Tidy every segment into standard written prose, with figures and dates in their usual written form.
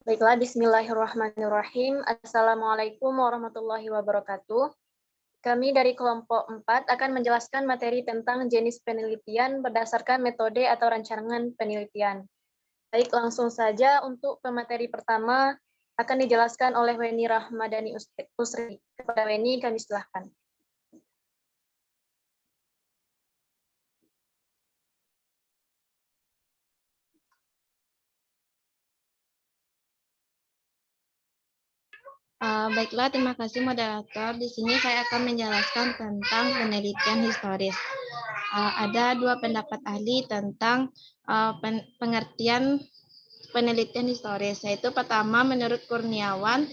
Baiklah, bismillahirrahmanirrahim. Assalamualaikum warahmatullahi wabarakatuh. Kami dari kelompok 4 akan menjelaskan materi tentang jenis penelitian berdasarkan metode atau rancangan penelitian. Baik, langsung saja untuk pemateri pertama akan dijelaskan oleh Weni Rahmadani Usri. Kepada Weni, kami silahkan. Baiklah, terima kasih moderator. Di sini saya akan menjelaskan tentang penelitian historis. Ada dua pendapat ahli tentang pengertian penelitian historis, yaitu pertama menurut Kurniawan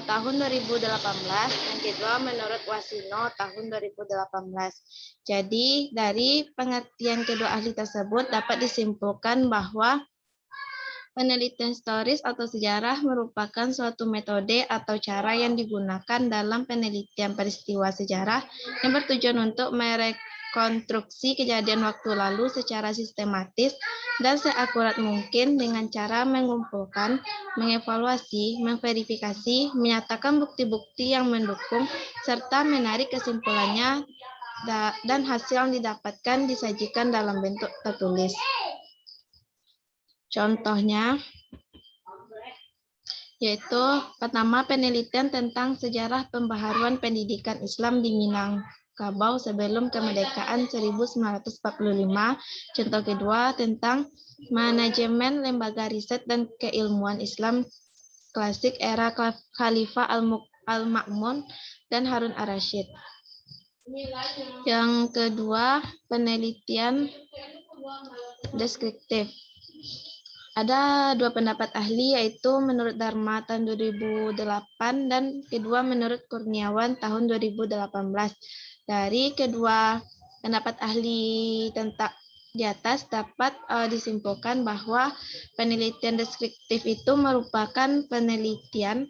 tahun 2018, yang kedua menurut Wasino tahun 2018. Jadi dari pengertian kedua ahli tersebut dapat disimpulkan bahwa penelitian historis atau sejarah merupakan suatu metode atau cara yang digunakan dalam penelitian peristiwa sejarah yang bertujuan untuk merekonstruksi kejadian waktu lalu secara sistematis dan seakurat mungkin dengan cara mengumpulkan, mengevaluasi, memverifikasi, menyatakan bukti-bukti yang mendukung, serta menarik kesimpulannya dan hasil yang didapatkan disajikan dalam bentuk tertulis. Contohnya, yaitu pertama penelitian tentang sejarah pembaharuan pendidikan Islam di Minangkabau sebelum kemerdekaan 1945. Contoh kedua tentang manajemen lembaga riset dan keilmuan Islam klasik era Khalifah Al-Ma'mun dan Harun Ar-Rasyid. Yang kedua, penelitian deskriptif. Ada dua pendapat ahli, yaitu menurut Dharma tahun 2008 dan kedua menurut Kurniawan tahun 2018. Dari kedua pendapat ahli tentang di atas dapat disimpulkan bahwa penelitian deskriptif itu merupakan penelitian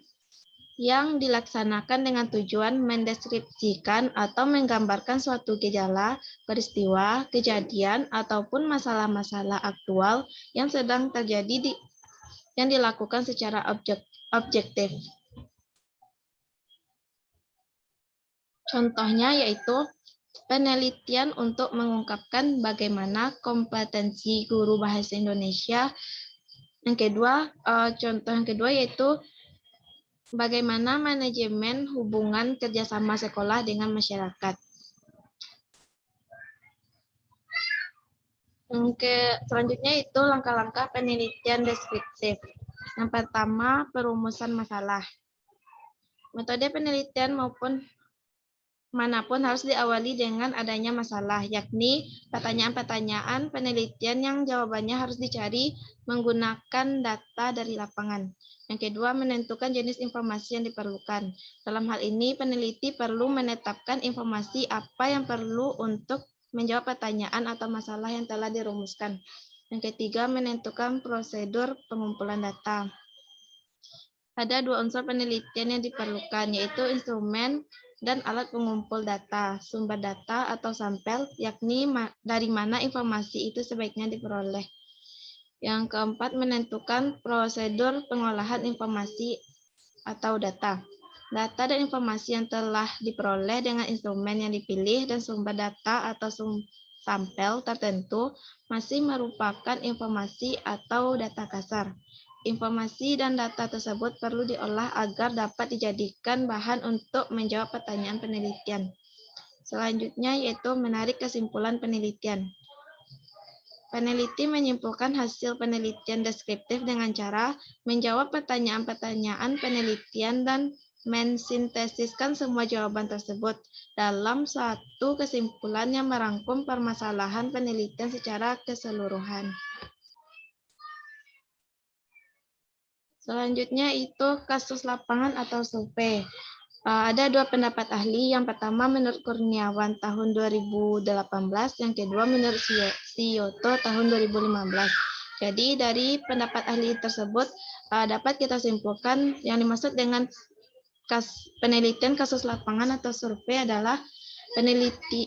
yang dilaksanakan dengan tujuan mendeskripsikan atau menggambarkan suatu gejala, peristiwa, kejadian, ataupun masalah-masalah aktual yang sedang terjadi yang dilakukan secara objektif. Contohnya yaitu penelitian untuk mengungkapkan bagaimana kompetensi guru bahasa Indonesia. Yang kedua, contoh yang kedua yaitu bagaimana manajemen hubungan kerjasama sekolah dengan masyarakat. Selanjutnya itu langkah-langkah penelitian deskriptif. Yang pertama, perumusan masalah. Metode penelitian manapun harus diawali dengan adanya masalah, yakni pertanyaan-pertanyaan penelitian yang jawabannya harus dicari menggunakan data dari lapangan. Yang kedua, menentukan jenis informasi yang diperlukan. Dalam hal ini, peneliti perlu menetapkan informasi apa yang perlu untuk menjawab pertanyaan atau masalah yang telah dirumuskan. Yang ketiga, menentukan prosedur pengumpulan data. Ada dua unsur penelitian yang diperlukan, yaitu instrumen dan alat pengumpul data, sumber data atau sampel, yakni dari mana informasi itu sebaiknya diperoleh. Yang keempat, menentukan prosedur pengolahan informasi atau data. Data dan informasi yang telah diperoleh dengan instrumen yang dipilih dan sumber data atau sampel tertentu masih merupakan informasi atau data kasar. Informasi dan data tersebut perlu diolah agar dapat dijadikan bahan untuk menjawab pertanyaan penelitian. Selanjutnya yaitu menarik kesimpulan penelitian. Peneliti menyimpulkan hasil penelitian deskriptif dengan cara menjawab pertanyaan-pertanyaan penelitian dan mensintesiskan semua jawaban tersebut dalam satu kesimpulan yang merangkum permasalahan penelitian secara keseluruhan. Selanjutnya itu kasus lapangan atau survei. Ada dua pendapat ahli. Yang pertama menurut Kurniawan tahun 2018, yang kedua menurut Siyoto tahun 2015. Jadi dari pendapat ahli tersebut dapat kita simpulkan yang dimaksud dengan penelitian kasus lapangan atau survei adalah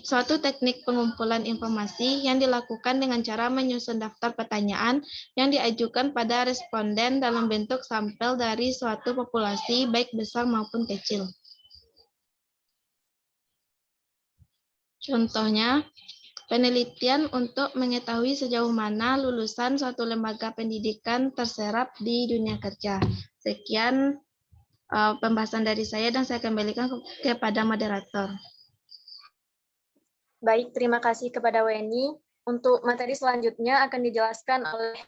Suatu teknik pengumpulan informasi yang dilakukan dengan cara menyusun daftar pertanyaan yang diajukan pada responden dalam bentuk sampel dari suatu populasi, baik besar maupun kecil. Contohnya, penelitian untuk mengetahui sejauh mana lulusan suatu lembaga pendidikan terserap di dunia kerja. Sekian pembahasan dari saya dan saya kembalikan kepada moderator. Baik, terima kasih kepada Weni. Untuk materi selanjutnya akan dijelaskan oleh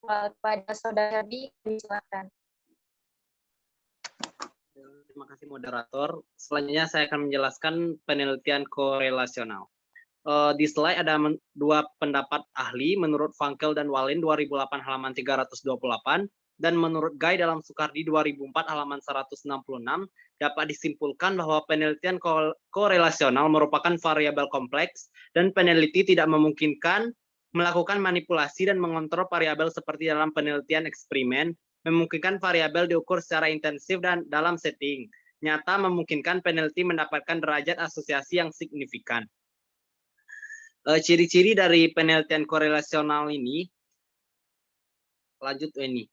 kepada Saudara Herbi. Silakan. Terima kasih moderator. Selanjutnya saya akan menjelaskan penelitian korelasional. Di slide ada dua pendapat ahli menurut Funkel dan Wallin 2008 halaman 328 dan menurut Guy dalam Sukardi 2004 halaman 166 dapat disimpulkan bahwa penelitian korelasional merupakan variabel kompleks dan peneliti tidak memungkinkan melakukan manipulasi dan mengontrol variabel seperti dalam penelitian eksperimen, memungkinkan variabel diukur secara intensif dan dalam setting nyata memungkinkan peneliti mendapatkan derajat asosiasi yang signifikan. Ciri-ciri dari penelitian korelasional ini, lanjut ini.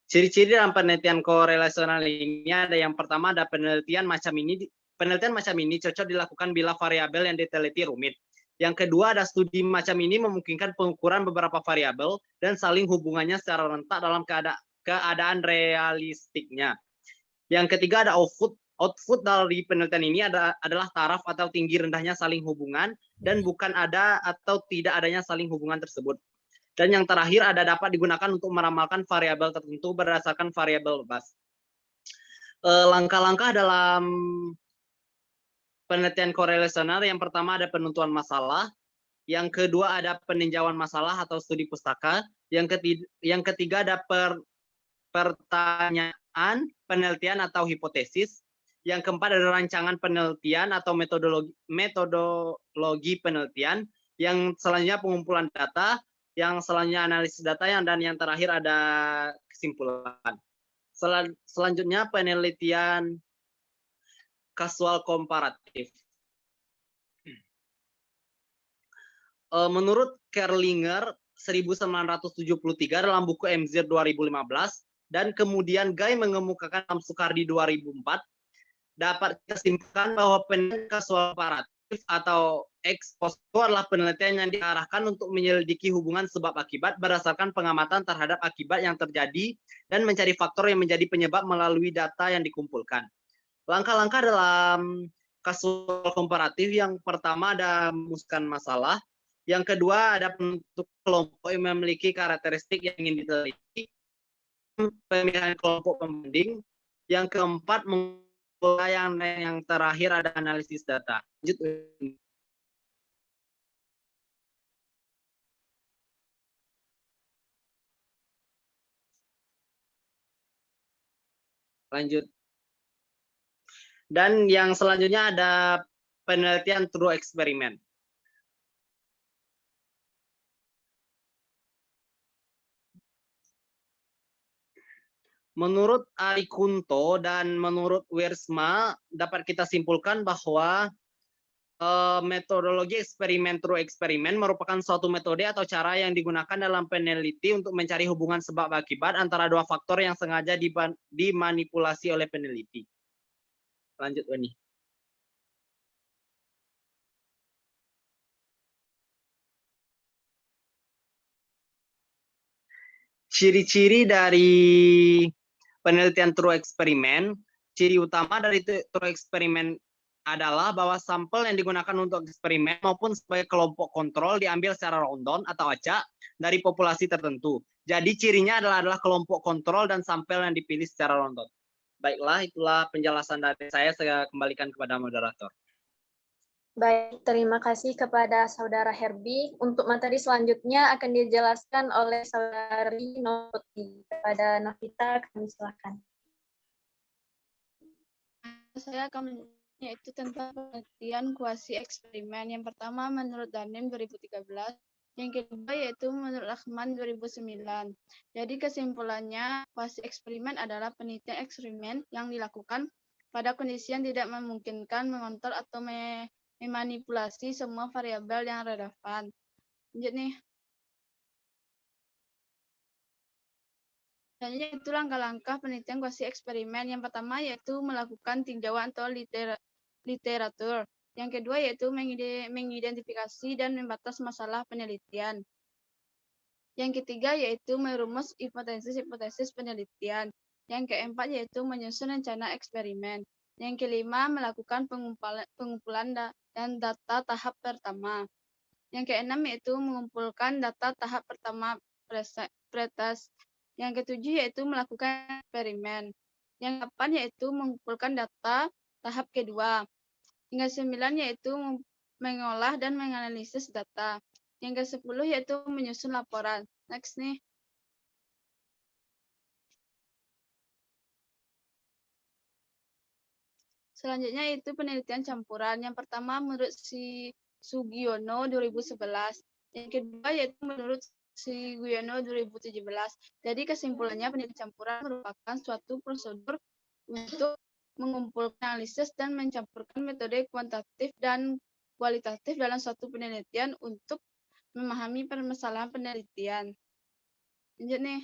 Ciri-ciri dalam penelitian korelasional ini ada yang pertama ada penelitian macam ini. Penelitian macam ini cocok dilakukan bila variabel yang diteliti rumit. Yang kedua ada studi macam ini memungkinkan pengukuran beberapa variabel dan saling hubungannya secara rentak dalam keadaan realistiknya. Yang ketiga ada output dari penelitian ini adalah taraf atau tinggi rendahnya saling hubungan dan bukan ada atau tidak adanya saling hubungan tersebut. Dan yang terakhir ada dapat digunakan untuk meramalkan variabel tertentu berdasarkan variabel bebas. Langkah-langkah dalam penelitian korelasional yang pertama ada penentuan masalah, yang kedua ada peninjauan masalah atau studi pustaka, yang ketiga ada pertanyaan penelitian atau hipotesis, yang keempat ada rancangan penelitian atau metodologi penelitian, yang selanjutnya pengumpulan data, yang selanjutnya analisis data, dan yang terakhir ada kesimpulan. Selanjutnya penelitian kasual komparatif. Menurut Kerlinger 1973 dalam buku MZir 2015 dan kemudian Guy mengemukakan dalam Sukardi 2004, dapat kita simpulkan bahwa penelitian kasual komparatif atau ex post adalah penelitian yang diarahkan untuk menyelidiki hubungan sebab akibat berdasarkan pengamatan terhadap akibat yang terjadi dan mencari faktor yang menjadi penyebab melalui data yang dikumpulkan. Langkah-langkah dalam kasual komparatif yang pertama ada merumuskan masalah, yang kedua ada bentuk kelompok yang memiliki karakteristik yang ingin diteliti, pemilihan kelompok pembanding, yang keempat yang terakhir ada analisis data. Lanjut. Dan yang selanjutnya ada penelitian true eksperimen. Menurut Ari Kunto dan menurut Wiersma dapat kita simpulkan bahwa metodologi eksperimen true eksperimen merupakan suatu metode atau cara yang digunakan dalam peneliti untuk mencari hubungan sebab akibat antara dua faktor yang sengaja dimanipulasi oleh peneliti. Lanjut, Weni. Ciri-ciri dari penelitian true eksperimen, ciri utama dari true eksperimen adalah bahwa sampel yang digunakan untuk eksperimen maupun sebagai kelompok kontrol diambil secara random atau acak dari populasi tertentu. Jadi cirinya adalah kelompok kontrol dan sampel yang dipilih secara random. Baiklah, itulah penjelasan dari saya kembalikan kepada moderator. Baik, terima kasih kepada Saudara Herbi. Untuk materi selanjutnya akan dijelaskan oleh Saudari Novita. Kepada Novita, kami silakan. Saya akan yaitu tentang penelitian kuasi eksperimen. Yang pertama menurut Danem 2013, Yang kedua yaitu menurut Rahman 2009. Jadi kesimpulannya, kuasi eksperimen adalah penelitian eksperimen yang dilakukan pada kondisi yang tidak memungkinkan mengontrol atau memanipulasi semua variabel yang relevan. Lanjut nih. Selanjutnya itu langkah-langkah penelitian kuasi eksperimen. Yang pertama yaitu melakukan tinjauan atau literatur. Yang kedua yaitu mengidentifikasi dan membatas masalah penelitian. Yang ketiga yaitu merumus hipotesis-hipotesis penelitian. Yang keempat yaitu menyusun rencana eksperimen. Yang kelima melakukan pengumpulan dan data tahap pertama. Yang keenam yaitu mengumpulkan data tahap pertama pretest. Yang ketujuh yaitu melakukan eksperimen. Yang delapan yaitu mengumpulkan data tahap kedua. Hingga 9 yaitu mengolah dan menganalisis data. Yang ke-10 yaitu menyusun laporan. Next nih. Selanjutnya itu penelitian campuran. Yang pertama menurut si Sugiono 2011. Yang kedua yaitu menurut si Guyono 2017. Jadi kesimpulannya penelitian campuran merupakan suatu prosedur untuk mengumpulkan analisis dan mencampurkan metode kuantitatif dan kualitatif dalam suatu penelitian untuk memahami permasalahan penelitian. Lanjut nih.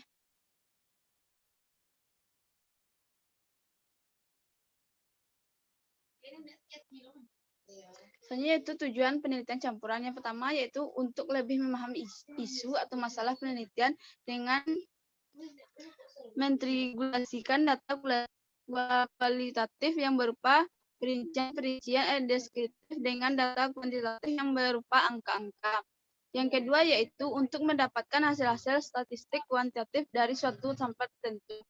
Selanjutnya itu tujuan penelitian campuran. Yang pertama yaitu untuk lebih memahami isu atau masalah penelitian dengan mentriangulasikan data kualitatif yang berupa perincian deskriptif dengan data kuantitatif yang berupa angka-angka. Yang kedua yaitu untuk mendapatkan hasil-hasil statistik kuantitatif dari suatu sampel tertentu.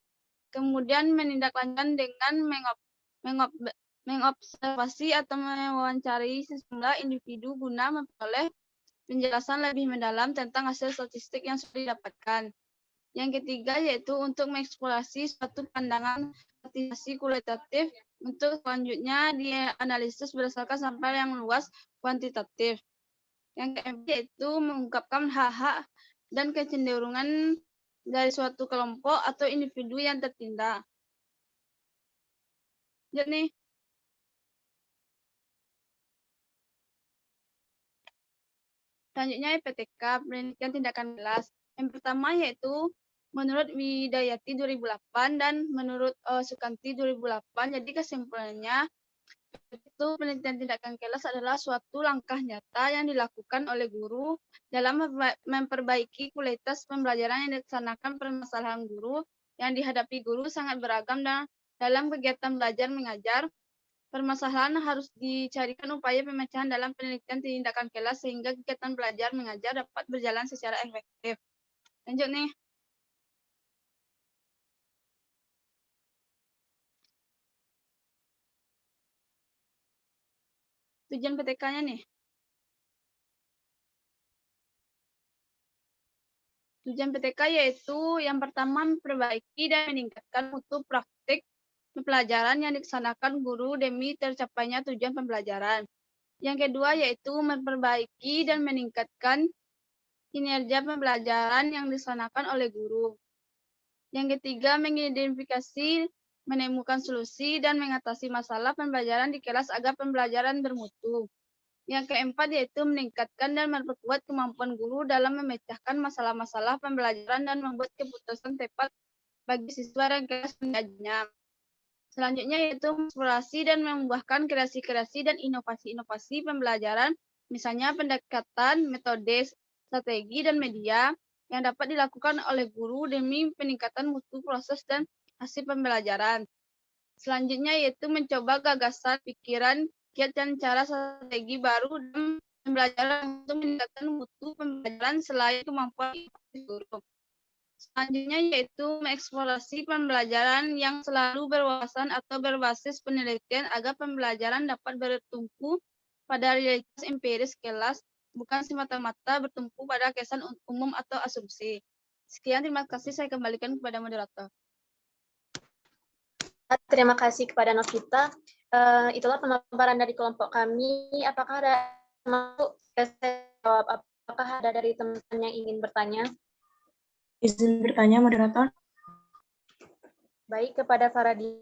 Kemudian menindaklanjuti dengan mengobservasi atau mewawancari sejumlah individu guna memperoleh penjelasan lebih mendalam tentang hasil statistik yang sudah didapatkan. Yang ketiga yaitu untuk mengeksplorasi suatu pandangan statistik kualitatif untuk selanjutnya dianalisis berdasarkan sampel yang luas kuantitatif. Yang keempat yaitu mengungkapkan hak-hak dan kecenderungan dari suatu kelompok atau individu yang tertindak. Jadi selanjutnya IPTK, penelitian tindakan kelas. Yang pertama yaitu menurut Widayati 2008 dan menurut Sukanti 2008. Jadi kesimpulannya itu penelitian tindakan kelas adalah suatu langkah nyata yang dilakukan oleh guru dalam memperbaiki kualitas pembelajaran yang dilaksanakan. Permasalahan guru yang dihadapi guru sangat beragam dan dalam kegiatan belajar mengajar. Permasalahan harus dicarikan upaya pemecahan dalam penelitian tindakan kelas sehingga kegiatan belajar mengajar dapat berjalan secara efektif. Lanjut nih. Tujuan PTK-nya nih. Tujuan PTK yaitu yang pertama memperbaiki dan meningkatkan mutu praktik pembelajaran yang dilaksanakan guru demi tercapainya tujuan pembelajaran. Yang kedua yaitu memperbaiki dan meningkatkan kinerja pembelajaran yang dilaksanakan oleh guru. Yang ketiga mengidentifikasi, menemukan solusi, dan mengatasi masalah pembelajaran di kelas agar pembelajaran bermutu. Yang keempat yaitu meningkatkan dan memperkuat kemampuan guru dalam memecahkan masalah-masalah pembelajaran dan membuat keputusan tepat bagi siswa dan kelas mengajarnya. Selanjutnya yaitu mengeksplorasi dan membuahkan kreasi-kreasi dan inovasi-inovasi pembelajaran, misalnya pendekatan, metode, strategi, dan media yang dapat dilakukan oleh guru demi peningkatan mutu proses dan hasil pembelajaran. Selanjutnya yaitu mencoba gagasan, pikiran, kiat dan cara strategi baru dan pembelajaran untuk meningkatkan mutu pembelajaran selain kemampuan guru. Selanjutnya yaitu mengeksplorasi pembelajaran yang selalu berwawasan atau berbasis penelitian agar pembelajaran dapat bertumpu pada realitas empiris kelas, bukan semata-mata bertumpu pada kesan umum atau asumsi. Sekian, terima kasih. Saya kembalikan kepada moderator. Terima kasih kepada Novita. Itulah pemaparan dari kelompok kami. Apakah ada yang mau jawab apakah ada dari teman-teman yang ingin bertanya? Izin bertanya, moderator. Baik, kepada Faradi.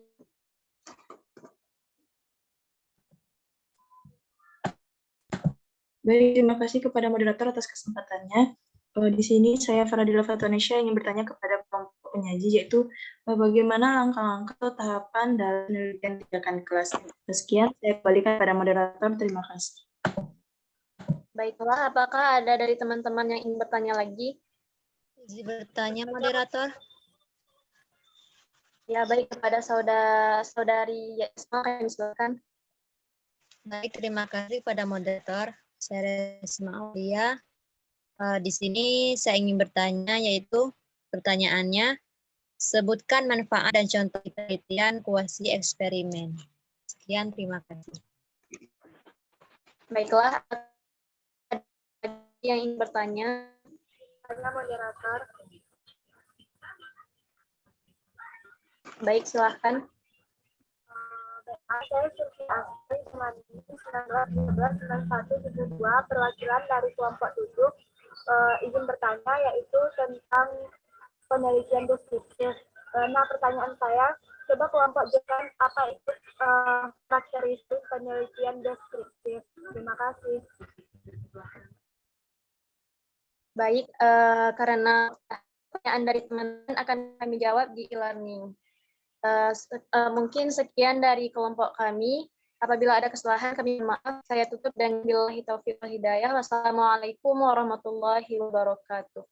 Baik, terima kasih kepada moderator atas kesempatannya. Di sini saya Faradila Fatuanesha ingin bertanya kepada kelompok penyaji, yaitu bagaimana langkah-langkah atau tahapan dalam penelitian tindakan kelas. Sekian, saya kembalikan kepada moderator. Terima kasih. Baiklah, apakah ada dari teman-teman yang ingin bertanya lagi? Izin bertanya, moderator. Ya, baik, kepada saudari Yasma, kami silakan. Baik, terima kasih pada moderator. Saya Resma Aulia. Di sini saya ingin bertanya, yaitu pertanyaannya, sebutkan manfaat dan contoh penelitian kuasi eksperimen. Sekian, terima kasih. Baiklah, ada yang ingin bertanya? Ada moderator. Baik, silahkan. Saya Surti Asri Sumandi 1913-9172 perwakilan dari kelompok 7 izin bertanya yaitu tentang penelitian deskriptif. Nah, pertanyaan saya, coba kelompok jelaskan apa itu karakteristik penelitian deskriptif. Terima kasih. Baik, karena pertanyaan dari teman-teman akan kami jawab di e-learning. Mungkin sekian dari kelompok kami. Apabila ada kesalahan, kami mohon maaf. Saya tutup dan billahi taufiq wal hidayah. Wassalamualaikum warahmatullahi wabarakatuh.